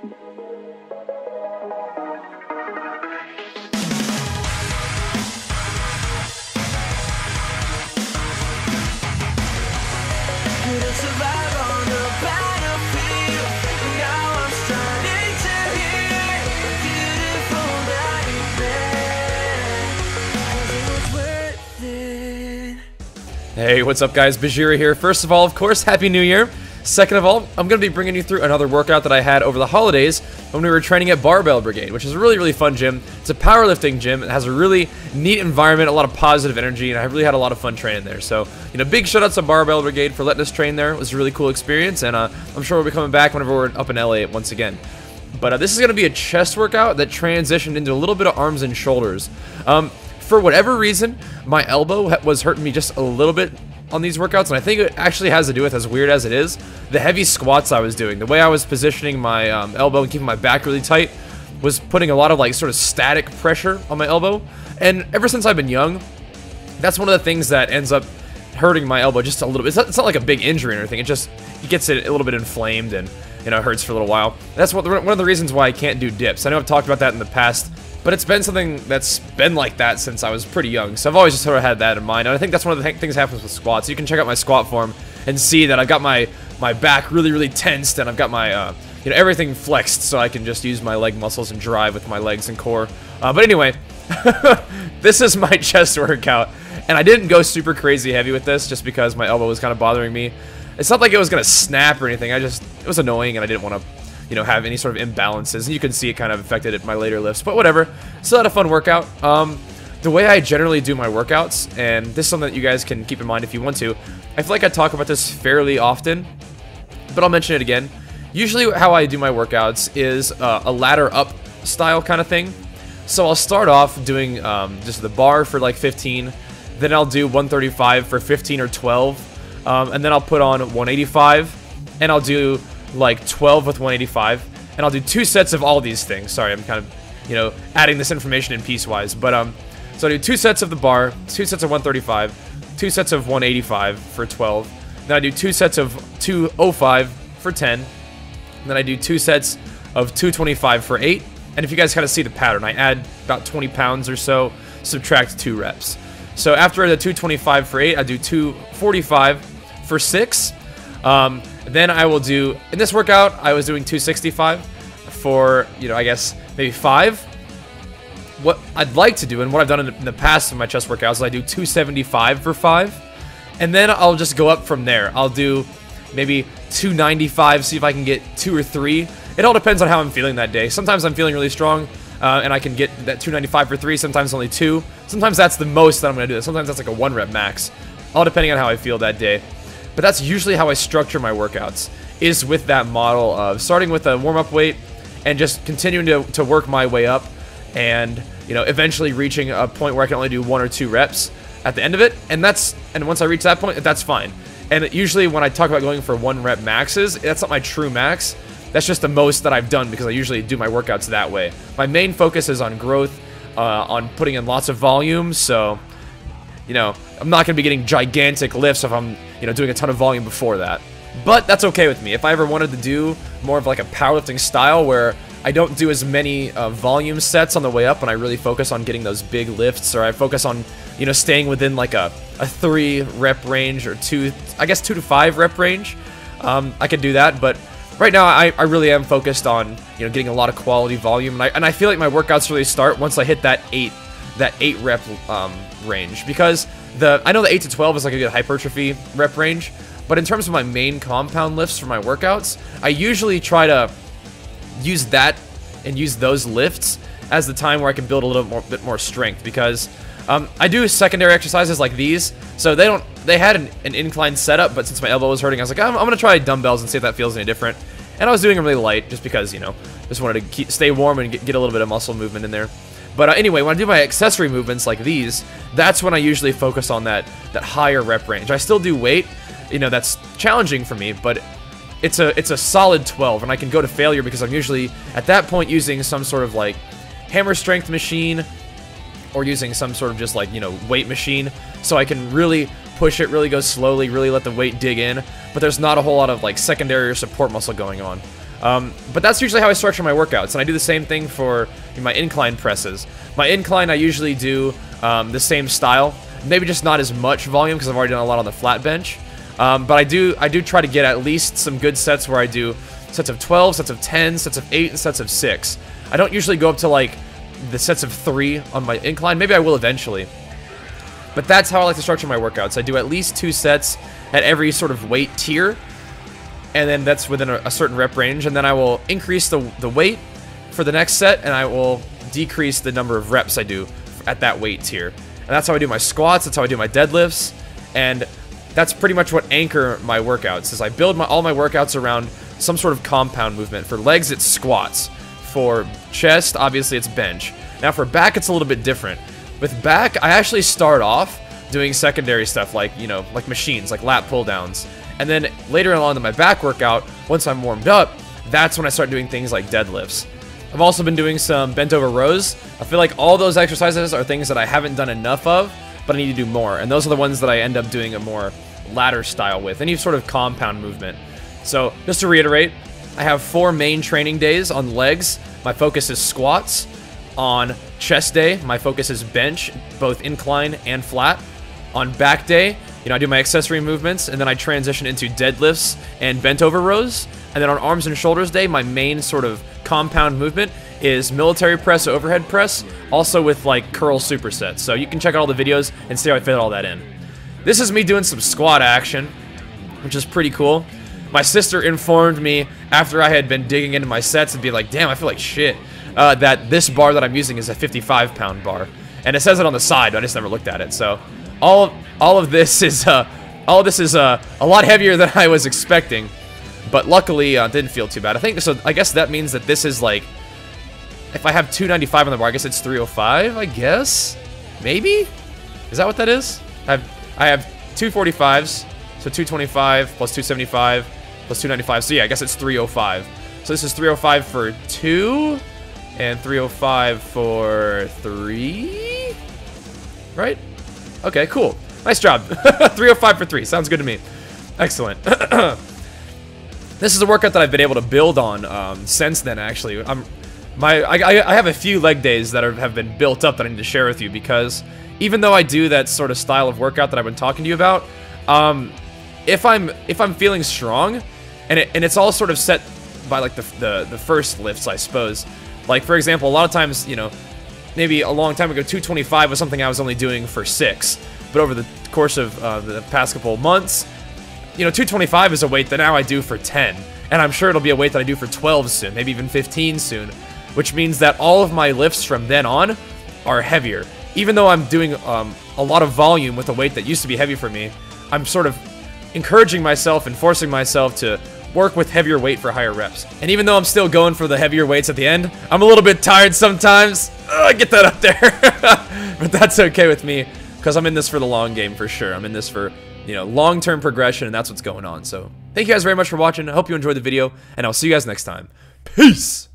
Couldn't survive on the battlefield. Now I'm starting to hear beautiful nightmare, 'cause it was worth it. Hey, what's up guys? Bajheera here. First of all, of course, Happy New Year. Second of all, I'm going to be bringing you through another workout that I had over the holidays when we were training at Barbell Brigade, which is a really fun gym. It's a powerlifting gym. It has a really neat environment, a lot of positive energy, and I really had a lot of fun training there. So, big shout outs to Barbell Brigade for letting us train there. It was a really cool experience, and I'm sure we'll be coming back whenever we're up in LA once again. But this is going to be a chest workout that transitioned into a little bit of arms and shoulders. For whatever reason, my elbow was hurting me just a little bit on these workouts, and I think it actually has to do with, as weird as it is, the heavy squats I was doing. The way I was positioning my elbow and keeping my back really tight was putting a lot of sort of static pressure on my elbow. And ever since I've been young, that's one of the things that ends up hurting my elbow just a little bit. It's not like a big injury or anything. It gets it a little bit inflamed and it hurts for a little while. That's one of the reasons why I can't do dips. I know I've talked about that in the past, but it's been something that's been like that since I was pretty young, so I've always just sort of had that in mind. And I think that's one of the things that happens with squats. You can check out my squat form and see that I've got my back really tensed, and I've got my everything flexed, so I can just use my leg muscles and drive with my legs and core. But anyway, this is my chest workout, and I didn't go super crazy heavy with this just because my elbow was kind of bothering me. It's not like it was gonna snap or anything. It was annoying, and I didn't want to have any sort of imbalances, and you can see it kind of affected my later lifts, but whatever. Still had a fun workout. The way I generally do my workouts, and this is something that you guys can keep in mind if you want to, I feel like I talk about this fairly often, but I'll mention it again. Usually how I do my workouts is a ladder up style kind of thing. So I'll start off doing just the bar for like 15, then I'll do 135 for 15 or 12, and then I'll put on 185, and I'll do like 12 with 185, and I'll do 2 sets of all these things. Sorry, I'm kind of, adding this information in piecewise, but so I do 2 sets of the bar, 2 sets of 135, 2 sets of 185 for 12, then I do 2 sets of 205 for 10, and then I do 2 sets of 225 for 8, and if you guys kind of see the pattern, I add about 20 pounds or so, subtract 2 reps. So after the 225 for 8, I do 245 for 6, then I will do, in this workout, I was doing 265 for, I guess, maybe 5. What I'd like to do, and what I've done in the past in my chest workouts, is I do 275 for 5, and then I'll just go up from there. I'll do maybe 295, see if I can get 2 or 3. It all depends on how I'm feeling that day. Sometimes I'm feeling really strong, and I can get that 295 for 3, sometimes only 2. Sometimes that's the most that I'm going to do. Sometimes that's like a 1 rep max, all depending on how I feel that day. But that's usually how I structure my workouts, is with that model of starting with a warm-up weight and just continuing to work my way up, and eventually reaching a point where I can only do 1 or 2 reps at the end of it, and once I reach that point, that's fine. And usually when I talk about going for 1 rep maxes, that's not my true max. That's just the most that I've done, because I usually do my workouts that way. My main focus is on growth, on putting in lots of volume, so I'm not going to be getting gigantic lifts if I'm, doing a ton of volume before that. But that's okay with me. If I ever wanted to do more of like a powerlifting style where I don't do as many volume sets on the way up and I really focus on getting those big lifts, or I focus on, staying within like a 3 rep range, or 2 to 5 rep range, I could do that. But right now I really am focused on, getting a lot of quality volume, and I feel like my workouts really start once I hit that 8 rep range, because I know the 8 to 12 is like a good hypertrophy rep range, but in terms of my main compound lifts for my workouts, I usually try to use that and use those lifts as the time where I can build a little bit more strength, because I do secondary exercises like these, so they had an incline setup, but since my elbow was hurting, I was like, I'm gonna try dumbbells and see if that feels any different. And I was doing them really light just because, just wanted to stay warm and get a little bit of muscle movement in there. But anyway, when I do my accessory movements like these, that's when I usually focus on that higher rep range. I still do weight, that's challenging for me, but it's a solid 12, and I can go to failure because I'm usually at that point using some sort of like hammer strength machine, or using some sort of just like, weight machine, so I can really push it, really go slowly, really let the weight dig in, but there's not a whole lot of like secondary or support muscle going on. But that's usually how I structure my workouts, and I do the same thing for my incline presses. My incline, I usually do the same style, maybe just not as much volume because I've already done a lot on the flat bench. But I do try to get at least some good sets where I do sets of 12, sets of 10, sets of 8, and sets of 6. I don't usually go up to like the sets of 3 on my incline. Maybe I will eventually. But that's how I like to structure my workouts. I do at least 2 sets at every sort of weight tier, and then that's within a certain rep range, and then I will increase the weight for the next set, and I will decrease the number of reps I do at that weight tier. And that's how I do my squats, that's how I do my deadlifts, and that's pretty much what anchor my workouts, is I build all my workouts around some sort of compound movement. For legs, it's squats. For chest, obviously, it's bench. Now, for back, it's a little bit different. With back, I actually start off doing secondary stuff like, you know, like machines, like lat pull downs. And then later on in my back workout, once I'm warmed up, that's when I start doing things like deadlifts. I've also been doing some bent over rows. I feel like all those exercises are things that I haven't done enough of, but I need to do more. And those are the ones that I end up doing a more ladder style with, any sort of compound movement. So just to reiterate, I have 4 main training days on legs. My focus is squats. On chest day, my focus is bench, both incline and flat. On back day, you know, I do my accessory movements, and then I transition into deadlifts and bent over rows. And then on arms and shoulders day, my main sort of compound movement is military press, overhead press, also with like curl supersets. So you can check out all the videos and see how I fit all that in. This is me doing some squat action, which is pretty cool. My sister informed me after I had been digging into my sets and be like, damn, I feel like shit, that this bar that I'm using is a 55-pound bar. And it says it on the side, but I just never looked at it. So all of this is a lot heavier than I was expecting. But luckily, it didn't feel too bad. I guess that means that this is like, if I have 295 on the bar, I guess it's 305, I guess? Maybe? Is that what that is? I have 245s, so 225 plus 275 plus 295. So yeah, I guess it's 305. So this is 305 for 2 and 305 for 3, right? Okay, cool. Nice job. 305 for 3. Sounds good to me. Excellent. This is a workout that I've been able to build on since then, actually. I have a few leg days that have been built up that I need to share with you, because even though I do that sort of style of workout that I've been talking to you about, if I'm feeling strong, and it's all sort of set by like the first lifts, I suppose. Like, for example, a lot of times, you know, maybe a long time ago, 225 was something I was only doing for 6, but over the course of the past couple of months, you know, 225 is a weight that now I do for 10, and I'm sure it'll be a weight that I do for 12 soon, maybe even 15 soon, which means that all of my lifts from then on are heavier. Even though I'm doing a lot of volume with a weight that used to be heavy for me, I'm sort of encouraging myself and forcing myself to work with heavier weight for higher reps. And even though I'm still going for the heavier weights at the end, I'm a little bit tired sometimes. Get that up there. But that's okay with me, because I'm in this for the long game for sure. I'm in this for, you know, long-term progression, and that's what's going on. So thank you guys very much for watching. I hope you enjoyed the video, and I'll see you guys next time. Peace!